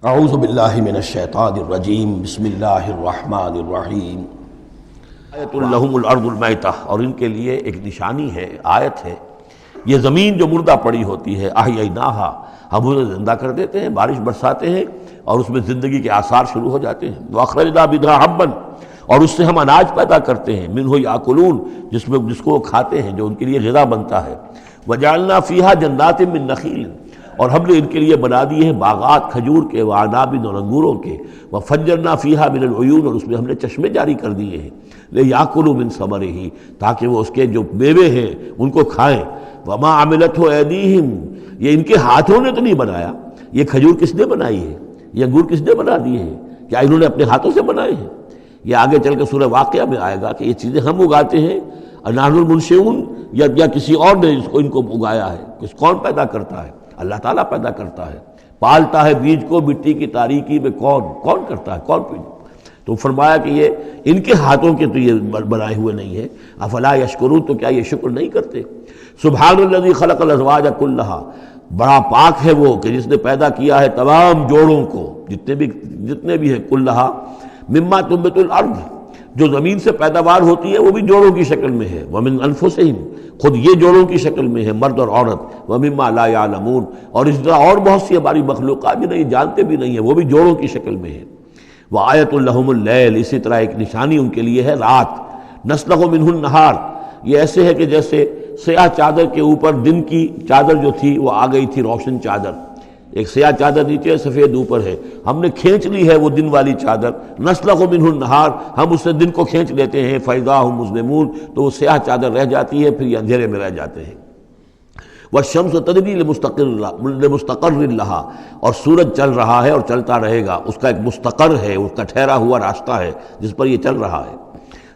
اعوذ باللہ من الشیطان الرجیم بسم اللہ الرحمن الرحیم آیت لہم الارض المیتہ، اور ان کے لیے ایک نشانی ہے، آیت ہے، یہ زمین جو مردہ پڑی ہوتی ہے، احییناہا، ہم اسے زندہ کر دیتے ہیں، بارش برساتے ہیں اور اس میں زندگی کے آثار شروع ہو جاتے ہیں، واخرجنا منھا حبا، اور اس سے ہم اناج پیدا کرتے ہیں، منہ یاکلون، جس کو وہ کھاتے ہیں، جو ان کے لیے غذا بنتا ہے، وجعلنا فیہا جنات من نخیل، اور ہم نے ان کے لیے بنا دیے ہیں باغات کھجور کے، وعناب، اور انگوروں کے، وفجرنا فیہا من العیون، اور اس میں ہم نے چشمے جاری کر دیے ہیں، لیاکلوا من ثمرہ، تاکہ وہ اس کے جو میوے ہیں ان کو کھائیں، وما عملتہ ایدیہم، یہ ان کے ہاتھوں نے تو نہیں بنایا، یہ کھجور کس نے بنائی ہے، یہ انگور کس نے بنا دیے ہیں، کیا انہوں نے اپنے ہاتھوں سے بنائے ہیں؟ یہ آگے چل کے سورہ واقعہ میں آئے گا کہ یہ چیزیں ہم اگاتے ہیں، نحن المنشئون، یا کسی اور نے ان کو اگایا ہے، کون پیدا کرتا ہے؟ اللہ تعالیٰ پیدا کرتا ہے، پالتا ہے بیج کو مٹی کی تاریکی میں، کون کرتا ہے، کون تو فرمایا کہ یہ ان کے ہاتھوں کے تو یہ بنائے ہوئے نہیں ہے، افلا یشکرون، تو کیا یہ شکر نہیں کرتے؟ سبحان الذی خلق الازواج کلھا، بڑا پاک ہے وہ کہ جس نے پیدا کیا ہے تمام جوڑوں کو، جتنے بھی ہیں، کلھا مما تنبت الارض، جو زمین سے پیداوار ہوتی ہے وہ بھی جوڑوں کی شکل میں ہے، ومن انفسہم، خود یہ جوڑوں کی شکل میں ہے، مرد اور عورت، ومما لا یعلمون، اور اس طرح اور بہت سی ہماری مخلوقات بھی نہیں جانتے بھی نہیں ہیں، وہ بھی جوڑوں کی شکل میں ہے۔ وآیۃ لہم اللیل، اسی طرح ایک نشانی ان کے لیے ہے رات، نسلخ منہ النہار، یہ ایسے ہے کہ جیسے سیاہ چادر کے اوپر دن کی چادر جو تھی وہ آ گئی تھی روشن چادر، ایک سیاہ چادر نیچے سفید اوپر ہے، ہم نے کھینچ لی ہے وہ دن والی چادر، نسلخ منہ النہار، ہم اس سے دن کو کھینچ لیتے ہیں، فاذا ھم مظلمون، تو وہ سیاہ چادر رہ جاتی ہے، پھر یہ اندھیرے میں رہ جاتے ہیں۔ والشمس تجری لمستقر لہا، اور سورج چل رہا ہے اور چلتا رہے گا، اس کا ایک مستقر ہے، اس کا ٹھہرا ہوا راستہ ہے جس پر یہ چل رہا ہے۔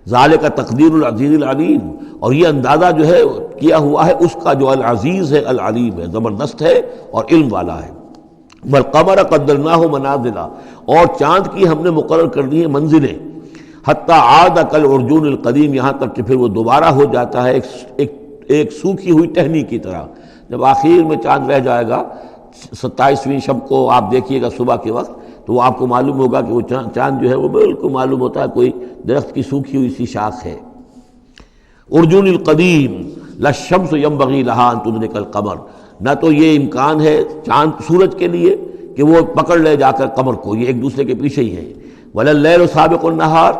ذالک تقدیر العزیز العلیم، اور یہ اندازہ جو ہے کیا ہوا ہے اس کا جو العزیز ہے، العلیم ہے، زبردست ہے اور علم والا ہے۔ والقمر قدرناہ منازل، اور چاند کی ہم نے مقرر کر دی ہیں منزلیں، حتی عاد کالعرجون القدیم، یہاں تک کہ پھر وہ دوبارہ ہو جاتا ہے ایک سوکھی ہوئی ٹہنی کی طرح۔ جب آخر میں چاند رہ جائے گا 27ویں شب کو آپ دیکھیے گا صبح کے وقت، تو وہ آپ کو معلوم ہوگا کہ وہ چاند جو ہے وہ بالکل معلوم ہوتا ہے کوئی درخت کی سوکھی ہوئی سی شاخ ہے۔ ارجون القدیم، لا الشمس ينبغي لها ان تدرك القمر، نہ تو یہ امکان ہے چاند سورج کے لیے کہ وہ پکڑ لے جا کر قمر کو، یہ ایک دوسرے کے پیچھے ہی ہے۔ ولا الليل سابق النهار،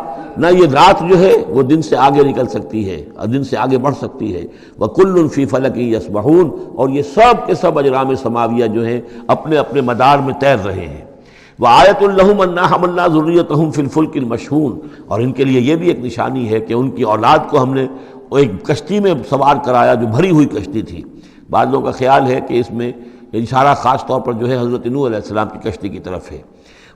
نہ یہ رات جو ہے وہ دن سے آگے نکل سکتی ہے اور دن سے آگے بڑھ سکتی ہے۔ وَكُلٌّ فِي فَلَكٍ يَسْبَحُونَ، اور یہ سب کے سب اجرام سماویہ جو ہیں اپنے اپنے مدار میں تیر رہے ہیں۔ وَآیَةٌ لَهُمْ أَنَّا حَمَلْنَا ذُرِّيَّتَهُمْ فِي الْفُلْكِ الْمَشْحُونِ، اور ان کے لیے یہ بھی ایک نشانی ہے کہ ان کی اولاد کو ہم نے ایک کشتی میں سوار کرایا جو بھری ہوئی کشتی تھی۔ بعض لوگوں کا خیال ہے کہ اس میں اشارہ خاص طور پر جو ہے حضرت نوح علیہ السلام کی کشتی کی طرف ہے۔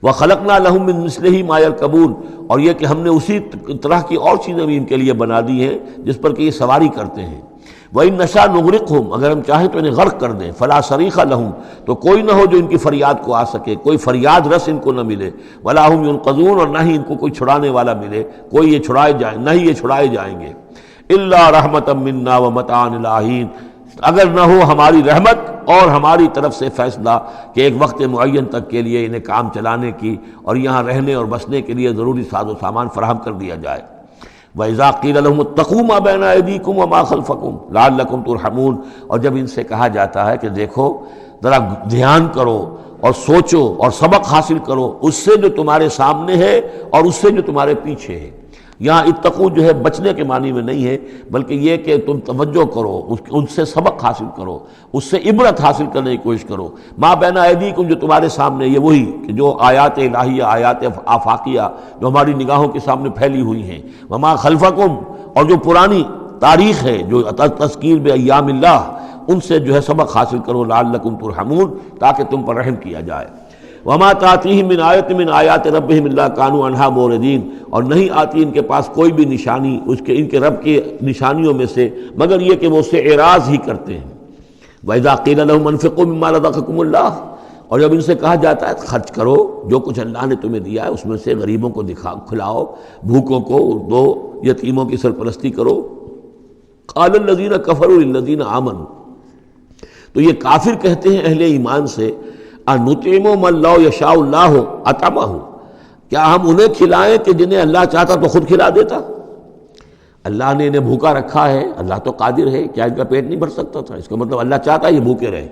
وَخَلَقْنَا لَهُم مِّن مِّثْلِهِ مَا يَرْكَبُونَ، اور یہ کہ ہم نے اسی طرح کی اور چیزیں بھی ان کے لیے بنا دی ہیں جس پر کہ یہ سواری کرتے ہیں۔ وَإِن نَّشَأْ نُغْرِقْهُمْ، اگر ہم چاہیں تو انہیں غرق کر دیں، فَلَا صَرِيخَ لَهُمْ، تو کوئی نہ ہو جو ان کی فریاد کو آ سکے، کوئی فریاد رس ان کو نہ ملے، وَلَا هُمْ يُنقَذُونَ، اور نہ ہی ان کو کوئی چھڑانے والا ملے، کوئی یہ چھڑائے جائیں، نہ ہی یہ چھڑائے جائیں گے۔ إِلَّا رَحْمَةً مِّنَّا وَمَتَاعًا إِلَىٰ حِينٍ، اگر نہ ہو ہماری رحمت اور ہماری طرف سے فیصلہ کہ ایک وقت معین تک کے لیے انہیں کام چلانے کی اور یہاں رہنے اور بسنے کے لیے ضروری ساز و سامان فراہم کر دیا جائے۔ وَإِذَا قِيلَ لَهُمُ اتَّقُوا مَا بَيْنَ أَيْدِيكُمْ وَمَا خَلْفَكُمْ لَعَلَّكُمْ تُرْحَمُونَ، اور جب ان سے کہا جاتا ہے کہ دیکھو ذرا دھیان کرو اور سوچو اور سبق حاصل کرو اس سے جو تمہارے سامنے ہے اور اس سے جو تمہارے پیچھے ہے۔ یہاں اتقو جو ہے بچنے کے معنی میں نہیں ہے، بلکہ یہ کہ تم توجہ کرو، ان سے سبق حاصل کرو، اس سے عبرت حاصل کرنے کی کوشش کرو۔ ما بین ایدیکم، جو تمہارے سامنے، یہ وہی کہ جو آیات الہیہ، آیات آفاقیہ جو ہماری نگاہوں کے سامنے پھیلی ہوئی ہیں، وما خلفکم، اور جو پرانی تاریخ ہے جو تذکیر بایام اللہ، ان سے جو ہے سبق حاصل کرو، لعلکم ترحمون، تاکہ تم پر رحم کیا جائے۔ وما تاتیہم من آیۃ من آیات ربہم الا کانوا عنہا معرضین، اور نہیں آتی ان کے پاس کوئی بھی نشانی ان کے رب کی نشانیوں میں سے مگر یہ کہ وہ اس سے اعراض ہی کرتے ہیں۔ وَإِذَا قِيلَ لَهُمْ أَنفِقُوا مِمَّا رَزَقَكُمُ اللَّهُ، اور جب ان سے کہا جاتا ہے خرچ کرو جو کچھ اللہ نے تمہیں دیا ہے اس میں سے، غریبوں کو کھلاؤ، بھوکوں کو دو، یتیموں کی سرپرستی کرو۔ قَالَ الَّذِينَ كَفَرُوا لِلَّذِينَ آمَنُوا، تو یہ کافر کہتے ہیں اہل ایمان سے، انطعم من لو یشاء اللہ اطعمہ، کیا ہم انہیں کھلائیں کہ جنہیں اللہ چاہتا تو خود کھلا دیتا؟ اللہ نے انہیں بھوکا رکھا ہے، اللہ تو قادر ہے، کیا ان کا پیٹ نہیں بھر سکتا تھا؟ اس کا مطلب اللہ چاہتا ہے یہ بھوکے رہیں،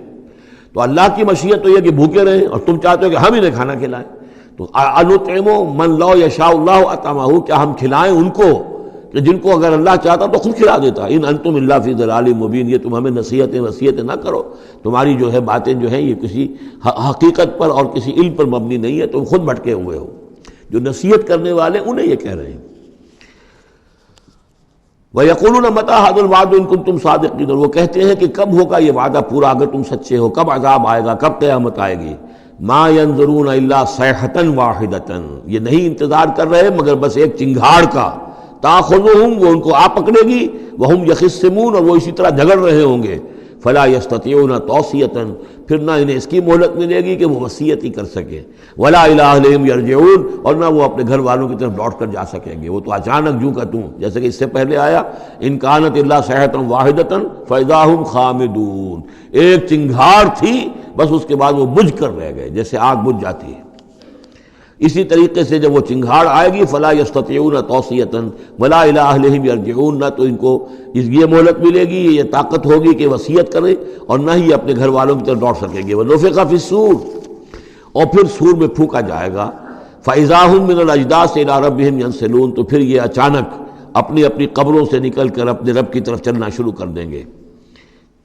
تو اللہ کی مشیت تو یہ کہ بھوکے رہیں، اور تم چاہتے ہو کہ ہم انہیں کھانا کھلائیں۔ تو انطعم من لو یشاء اللہ اطعمہ، کیا ہم کھلائیں ان کو کہ جن کو اگر اللہ چاہتا تو خود کھلا دیتا؟ ان انتم الا فی ضلال مبین، یہ تم ہمیں نصیحتیں نہ کرو، تمہاری جو ہے باتیں جو ہیں یہ کسی حقیقت پر اور کسی علم پر مبنی نہیں ہے، تم خود بھٹکے ہوئے ہو۔ جو نصیحت کرنے والے انہیں یہ کہہ رہے ہیں۔ وَيَقُولُونَ مَتَىٰ هَٰذَا الْوَعْدُ إِن كُنتُمْ صَادِقِينَ، وہ کہتے ہیں کہ کب ہوگا یہ وعدہ پورا اگر تم سچے ہو، کب عذاب آئے گا، کب قیامت آئے گی۔ مَا يَنظُرُونَ إِلَّا صَيْحَةً وَاحِدَةً، یہ نہیں انتظار کر رہے مگر بس ایک چنگھاڑ کا، تَأْخُذُهُمْ، وہ ان کو آ پکڑے گی، وَهُمْ يَخِصِّمُونَ، اور وہ اسی طرح جھگڑ رہے ہوں گے، فَلَا يَسْتَطِيعُونَ تَوْصِيَةً، پھر نہ انہیں اس کی مہلت ملے گی کہ وہ وصیت ہی کر سکے، وَلَا إِلَىٰ أَهْلِهِمْ يَرْجِعُونَ، اور نہ وہ اپنے گھر والوں کی طرف لوٹ کر جا سکیں گے، وہ تو اچانک جو کا توں، جیسے کہ اس سے پہلے آیا إِن كَانَتْ إِلَّا صَيْحَةً وَاحِدَةً فَإِذَا هُمْ خَامِدُونَ، ایک چنگھاڑ تھی بس، اس کے بعد وہ بجھ کر رہ گئے جیسے آگ بجھ جاتی ہے۔ اسی طریقے سے جب وہ چنگھاڑ آئے گی فلا یستطیعون توصیۃ ولا الی اہلہم یرجعون، نہ تو ان کو یہ مہلت ملے گی، یہ طاقت ہوگی کہ وصیت کریں، اور نہ ہی اپنے گھر والوں کی طرف لوٹ سکیں گے۔ ونفخ فی الصور، اور پھر سور میں پھونکا جائے گا، فاذا هم من الاجداث الی ربہم ینسلون، تو پھر یہ اچانک اپنی اپنی قبروں سے نکل کر اپنے رب کی طرف چلنا شروع کر دیں گے،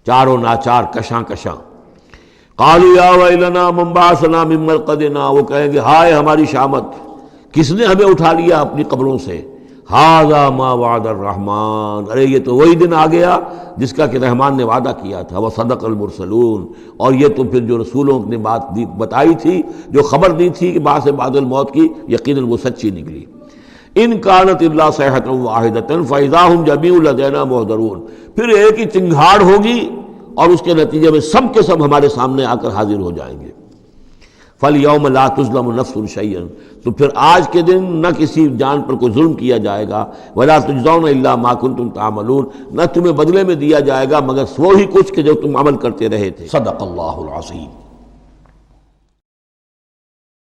چاروں ناچار کشاں کشاں۔ قالوا یا ویلنا من بعثنا من مرقدنا، وہ کہیں گے ہائے ہماری شامت، کس نے ہمیں اٹھا لیا اپنی قبروں سے۔ ھذا ما وعد الرحمن، ارے یہ تو وہی دن آ گیا جس کا کہ رحمان نے وعدہ کیا تھا، وصدق المرسلون، اور یہ تو پھر جو رسولوں نے بات بتائی تھی، جو خبر دی تھی کہ بعث بعد الموت کی، یقیناً وہ سچی نکلی۔ ان کانت الا صیحۃ واحدۃ فاذا هم جميع لدینا محضرون، پھر ایک ہی چنگھاڑ ہوگی اور اس کے نتیجے میں سب کے سب ہمارے سامنے آ کر حاضر ہو جائیں گے۔ فَالْيَوْمَ لَا تُظْلَمُ نَفْسٌ شَيْئًا، تو پھر آج کے دن نہ کسی جان پر کوئی ظلم کیا جائے گا، وَلَا تُجْزَوْنَ إِلَّا مَا كُنتُمْ تَعْمَلُونَ، نہ تمہیں بدلے میں دیا جائے گا مگر وہی کچھ کہ جو تم عمل کرتے رہے تھے۔ صدق اللہ العظیم۔